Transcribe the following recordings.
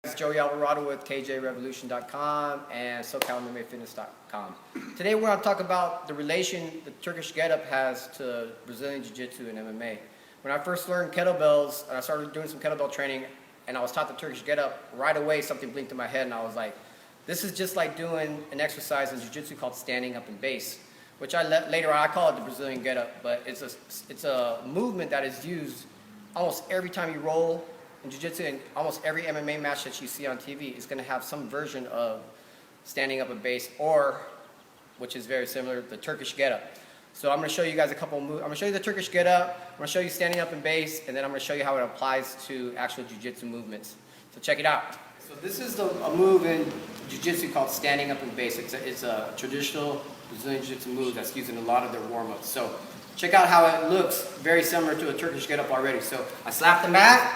It's Joey Alvarado with KJRevolution.com and SoCalMMAFitness.com. Today we're going to talk about the relation the Turkish get-up has to Brazilian Jiu-Jitsu and MMA. When I first learned kettlebells, and I started doing some kettlebell training, and I was taught the Turkish get-up, right away something blinked in my head, and I was like, this is just like doing an exercise in Jiu-Jitsu called standing up in base, which later on I call it the Brazilian get-up, but it's a movement that is used almost every time you roll in Jiu-Jitsu, and almost every MMA match that you see on TV is going to have some version of standing up in base, or, which is very similar, the Turkish get-up. So I'm going to show you guys a couple moves. I'm going to show you the Turkish get-up, I'm going to show you standing up in base, and then I'm going to show you how it applies to actual Jiu-Jitsu movements. So check it out. So this is a move in Jiu-Jitsu called standing up in base. It's a traditional Brazilian Jiu-Jitsu move that's used in a lot of their warm-ups. So check out how it looks, very similar to a Turkish get-up already. So I slap the mat,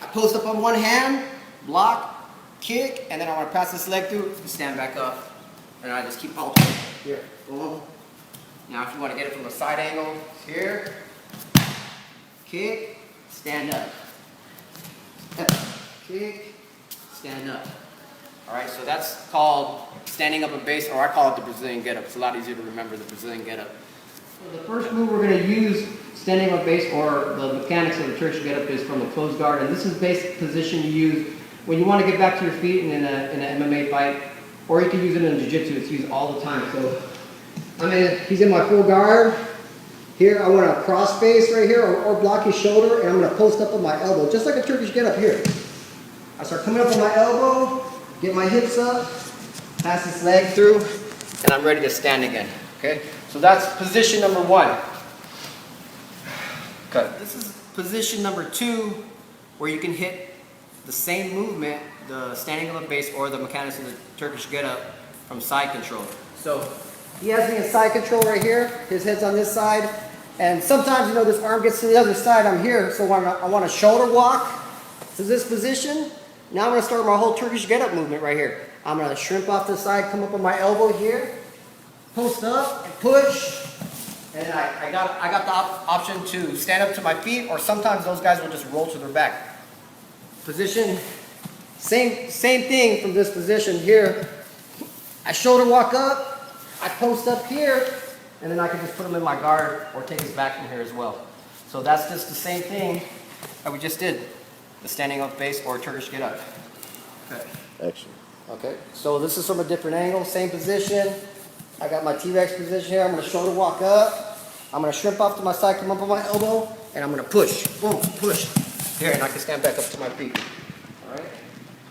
I post up on one hand, block, kick, and then I want to pass this leg through, stand back up, and I just keep pulsing. Here, boom. Now if you want to get it from a side angle, here, kick, stand up. Kick, stand up. Alright, so that's called standing up in base, or I call it the Brazilian get-up. It's a lot easier to remember, the Brazilian get-up. So the first move we're going to use standing up base, or the mechanics of the Turkish get-up, is from the closed guard, and this is the basic position you use when you want to get back to your feet in an MMA fight, or you can use it in Jiu-Jitsu. It's used all the time. So he's in my full guard. Here I want to cross face right here, or block his shoulder, and I'm going to post up on my elbow, just like a Turkish get-up here. I start coming up on my elbow, get my hips up, pass this leg through, and I'm ready to stand again. Okay, so that's position number one. Okay. This is position number two, where you can hit the same movement, the standing up in base, or the mechanics of the Turkish get-up, from side control. So he has me in side control right here. His head's on this side, and sometimes, you know, this arm gets to the other side. I'm here, so I want a shoulder walk to this position. Now I'm going to start my whole Turkish get-up movement right here. I'm going to shrimp off the side, come up on my elbow here, post up and push. And I got the option to stand up to my feet, or sometimes those guys will just roll to their back. Position, same thing from this position here. I shoulder walk up, I post up here, and then I can just put him in my guard or take his back from here as well. So that's just the same thing that we just did, the standing up base or Turkish get up. Okay. Excellent. Okay, so this is from a different angle, same position. I got my T-Rex position here. I'm going to shoulder walk up. I'm going to shrimp off to my side, come up on my elbow, and I'm going to push. Boom, push. Here, and I can stand back up to my feet. All right?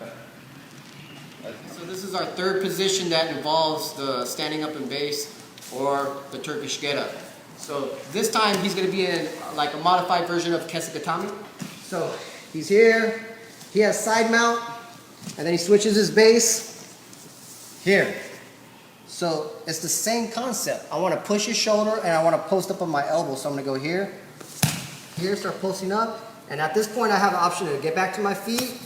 Okay. So this is our third position that involves the standing up in base or the Turkish get-up. So this time he's going to be in like a modified version of Kesikatami. So he's here. He has side mount, and then he switches his base here. So it's the same concept. I want to push his shoulder, and I want to post up on my elbow. So I'm going to go here, start posting up. And at this point, I have the option to get back to my feet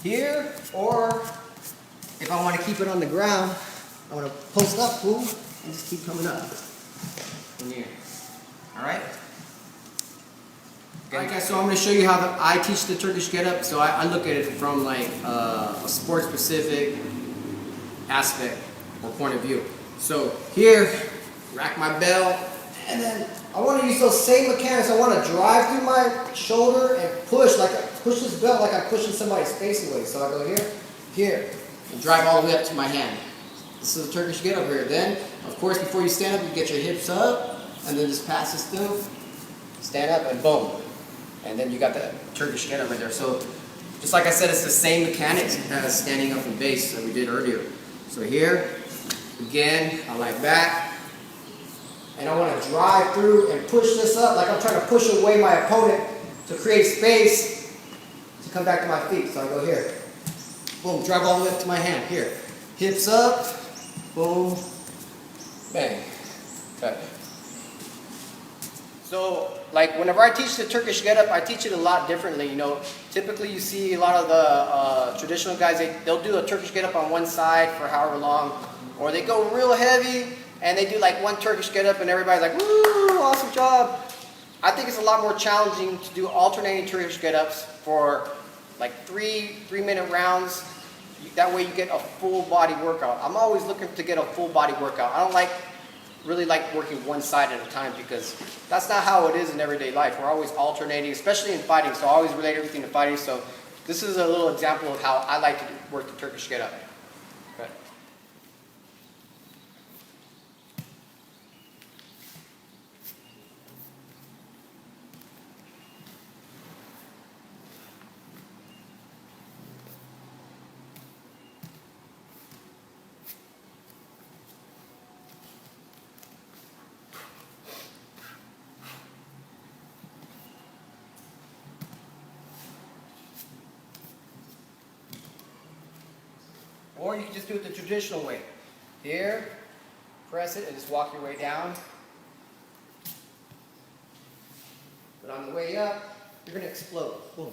here, or if I want to keep it on the ground, I want to post up, boom, and just keep coming up from here. All right? Okay, guys, so I'm going to show you how I teach the Turkish get-up. So I look at it from like a sport-specific aspect or point of view. So here, rack my belt, and then I want to use those same mechanics. I want to drive through my shoulder and push, push this belt like I'm pushing somebody's face away. So I go here, and drive all the way up to my hand. This is a Turkish get-up here. Then, of course, before you stand up, you get your hips up, and then just pass this through, stand up, and boom. And then you got the Turkish get-up right there. So, just like I said, it's the same mechanics as standing up in base that we did earlier. So here, again, I lie back, and I want to drive through and push this up like I'm trying to push away my opponent to create space to come back to my feet. So I go here, boom, drive all the way up to my hand, here. Hips up, boom, bang. Okay. So, like whenever I teach the Turkish get-up, I teach it a lot differently. You know, typically you see a lot of the traditional guys, they'll do a Turkish get-up on one side for however long, or they go real heavy and they do like one Turkish get-up and everybody's like, woo, awesome job. I think it's a lot more challenging to do alternating Turkish get-ups for like 3-minute rounds. That way you get a full body workout. I'm always looking to get a full body workout. I don't really like working one side at a time because that's not how it is in everyday life. We're always alternating, especially in fighting. So I always relate everything to fighting. So this is a little example of how I like to work the Turkish get up. Okay. Or you can just do it the traditional way. Here, press it and just walk your way down. But on the way up, you're going to explode. Boom.